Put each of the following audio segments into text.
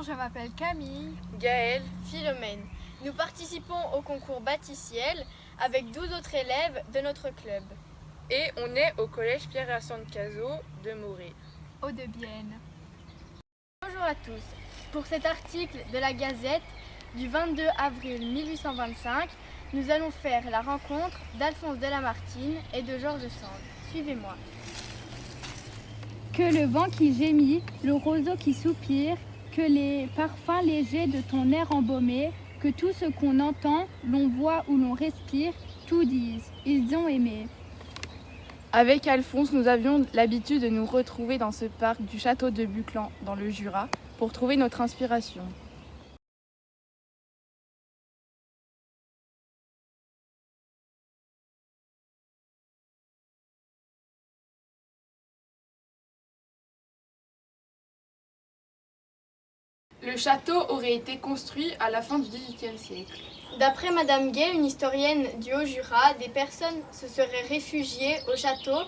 je m'appelle Camille. Gaëlle, Philomène. Nous participons au concours Bâticiel avec 12 autres élèves de notre club. et on est au collège Pierre-Hyacinthe Cazot de Morée. Hauts-de-Bienne. Bonjour à tous. Pour cet article de la Gazette du 22 avril 1825, nous allons faire la rencontre d'Alphonse de Lamartine et de Georges Sand. Suivez-moi. Que le vent qui gémit, le roseau qui soupire, que les parfums légers de ton air embaumé, que tout ce qu'on entend, l'on voit ou l'on respire, tout disent, ils ont aimé. Avec Alphonse, nous avions l'habitude de nous retrouver dans ce parc du château de Buclan, dans le Jura, pour trouver notre inspiration. Le château aurait été construit à la fin du XVIIIe siècle. D'après Madame Gay, une historienne du Haut-Jura, des personnes se seraient réfugiées au château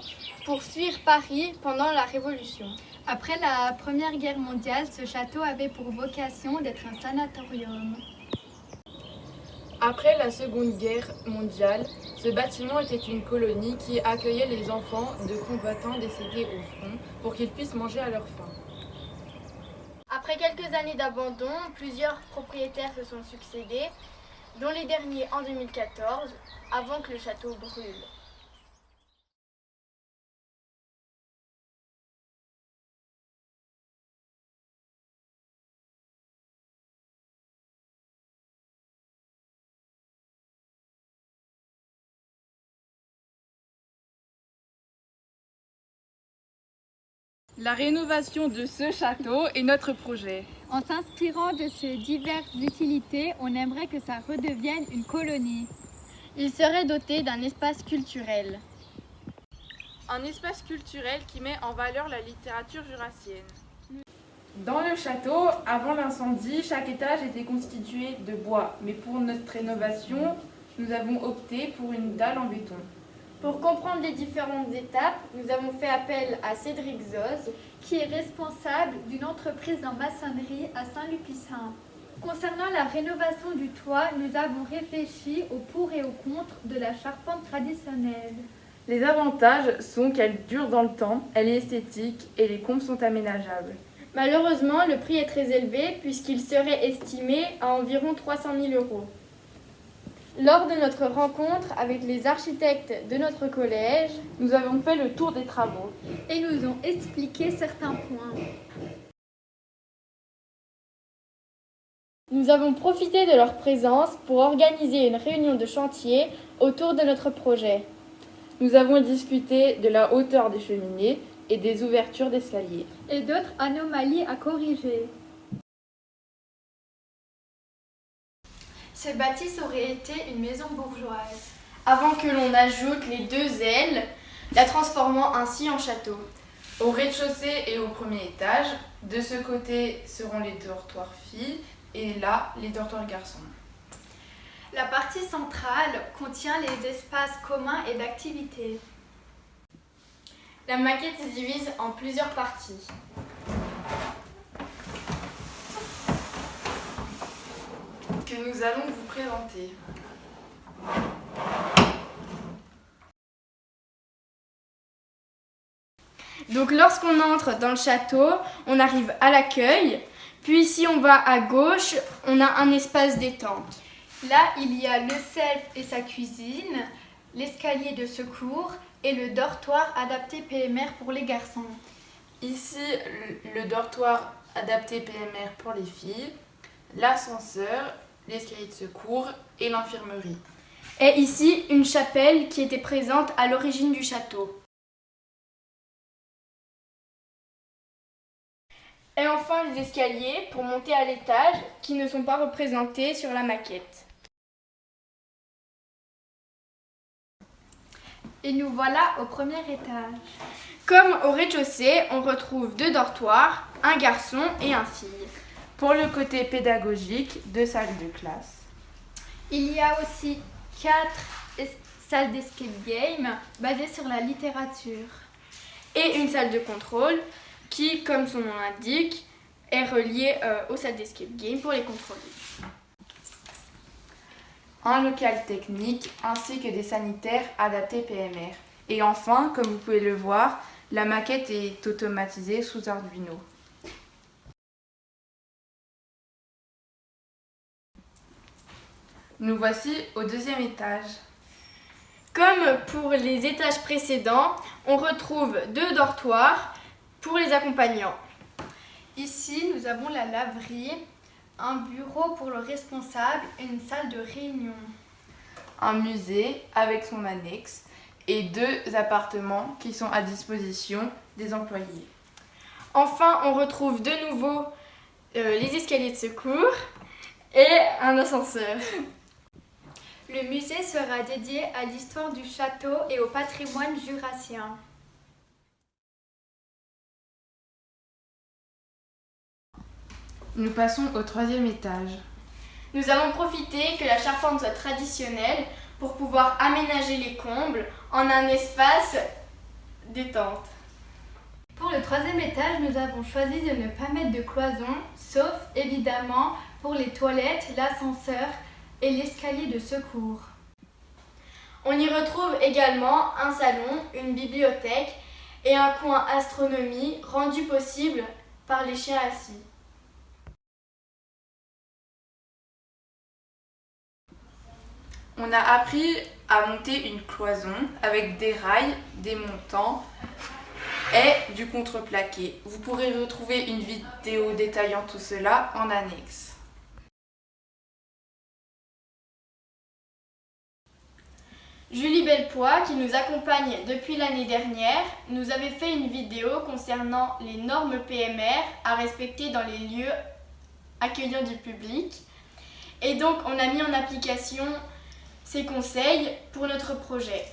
pour fuir Paris pendant la Révolution. Après la Première Guerre mondiale, ce château avait pour vocation d'être un sanatorium. Après la Seconde Guerre mondiale, ce bâtiment était une colonie qui accueillait les enfants de combattants décédés au front pour qu'ils puissent manger à leur faim. Après quelques années d'abandon, plusieurs propriétaires se sont succédés, dont les derniers en 2014, avant que le château brûle. La rénovation de ce château est notre projet. En s'inspirant de ces diverses utilités, on aimerait que ça redevienne une colonie. Il serait doté d'un espace culturel. Un espace culturel qui met en valeur la littérature jurassienne. Dans le château, avant l'incendie, chaque étage était constitué de bois. Mais pour notre rénovation, nous avons opté pour une dalle en béton. Pour comprendre les différentes étapes, nous avons fait appel à Cédric Zoz, qui est responsable d'une entreprise en maçonnerie à Saint-Lupicin. Concernant la rénovation du toit, nous avons réfléchi au pour et au contre de la charpente traditionnelle. Les avantages sont qu'elle dure dans le temps, elle est esthétique et les combles sont aménageables. Malheureusement, le prix est très élevé puisqu'il serait estimé à environ 300 000 €. Lors de notre rencontre avec les architectes de notre collège, Nous avons fait le tour des travaux. Et nous ont expliqué certains points. nous avons profité de leur présence pour organiser une réunion de chantier autour de notre projet. Nous avons discuté de la hauteur des cheminées et des ouvertures d'escalier. Et d'autres anomalies à corriger. Ce bâtisse aurait été une maison bourgeoise. Avant que l'on ajoute les 2 ailes, la transformant ainsi en château. Au rez-de-chaussée et au premier étage, de ce côté seront les dortoirs filles et là les dortoirs garçons. La partie centrale contient les espaces communs et d'activités. La maquette se divise en plusieurs parties. Que nous allons vous présenter. Donc lorsqu'on entre dans le château, on arrive à l'accueil, puis si on va à gauche, on a un espace détente. Là, il y a le self et sa cuisine, l'escalier de secours et le dortoir adapté PMR pour les garçons. Ici, le dortoir adapté PMR pour les filles, l'ascenseur, l'escalier de secours et l'infirmerie. Et ici, une chapelle qui était présente à l'origine du château. Et enfin, les escaliers pour monter à l'étage qui ne sont pas représentés sur la maquette. Et nous voilà au premier étage. Comme au rez-de-chaussée, on retrouve 2 dortoirs, un garçon et une fille. Pour le côté pédagogique, 2 salles de classe. Il y a aussi 4 salles d'escape game basées sur la littérature. Et une salle de contrôle qui, comme son nom l'indique, est relié aux salles d'escape game pour les contrôler. Un local technique ainsi que des sanitaires adaptés PMR. Et enfin, comme vous pouvez le voir, la maquette est automatisée sous Arduino. Nous voici au deuxième étage. Comme pour les étages précédents, on retrouve 2 dortoirs pour les accompagnants. Ici, nous avons la laverie, un bureau pour le responsable et une salle de réunion. Un musée avec son annexe et 2 appartements qui sont à disposition des employés. Enfin, on retrouve de nouveau les escaliers de secours et un ascenseur. Le musée sera dédié à l'histoire du château et au patrimoine jurassien. Nous passons au troisième étage. Nous avons profité que la charpente soit traditionnelle pour pouvoir aménager les combles en un espace détente. Pour le troisième étage, nous avons choisi de ne pas mettre de cloison, sauf évidemment pour les toilettes, l'ascenseur et l'escalier de secours. On y retrouve également un salon, une bibliothèque et un coin astronomie rendu possible par les chiens assis. On a appris à monter une cloison avec des rails, des montants et du contreplaqué. Vous pourrez retrouver une vidéo détaillant tout cela en annexe. Julie Belpois, qui nous accompagne depuis l'année dernière, nous avait fait une vidéo concernant les normes PMR à respecter dans les lieux accueillant du public. Et donc, on a mis en application ces conseils pour notre projet.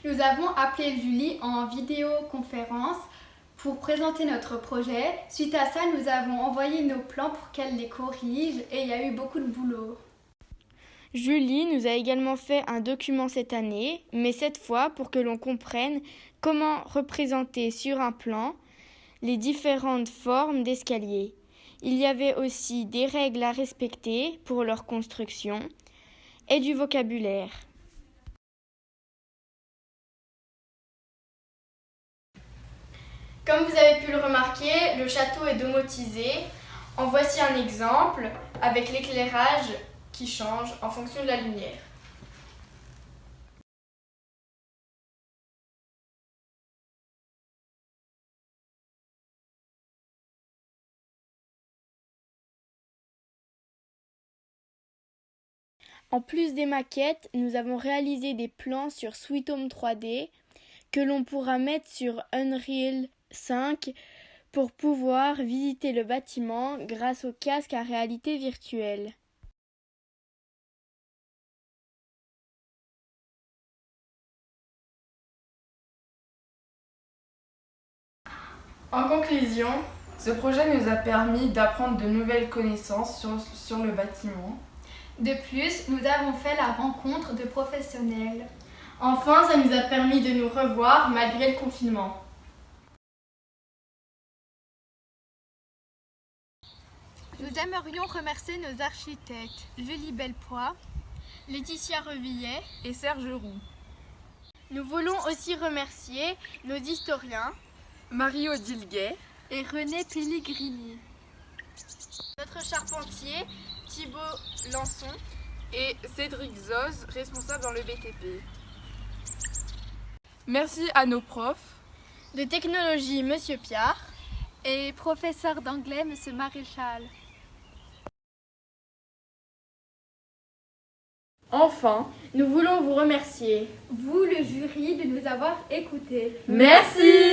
Nous avons appelé Julie en vidéoconférence pour présenter notre projet. Suite à ça, nous avons envoyé nos plans pour qu'elle les corrige et il y a eu beaucoup de boulot. Julie nous a également fait un document cette année, mais cette fois pour que l'on comprenne comment représenter sur un plan les différentes formes d'escalier. Il y avait aussi des règles à respecter pour leur construction et du vocabulaire. Comme vous avez pu le remarquer, le château est domotisé. En voici un exemple avec l'éclairage qui change en fonction de la lumière. En plus des maquettes, nous avons réalisé des plans sur Sweet Home 3D que l'on pourra mettre sur Unreal 5 pour pouvoir visiter le bâtiment grâce au casque à réalité virtuelle. En conclusion, Ce projet nous a permis d'apprendre de nouvelles connaissances sur le bâtiment. De plus, nous avons fait la rencontre de professionnels. enfin, ça nous a permis de nous revoir malgré le confinement. Nous aimerions remercier nos architectes Julie Belpois, Laetitia Revillet, Et Serge Roux. nous voulons aussi remercier nos historiens Mario Dilguet. et René Pellegrini. notre charpentier Thibaut Lançon Et Cédric Zoz, responsable dans le BTP. Merci à nos profs. de technologie Monsieur Piard. Et professeur d'anglais, Monsieur Maréchal. Enfin, Nous voulons vous remercier. Vous, le jury, de nous avoir écoutés. merci!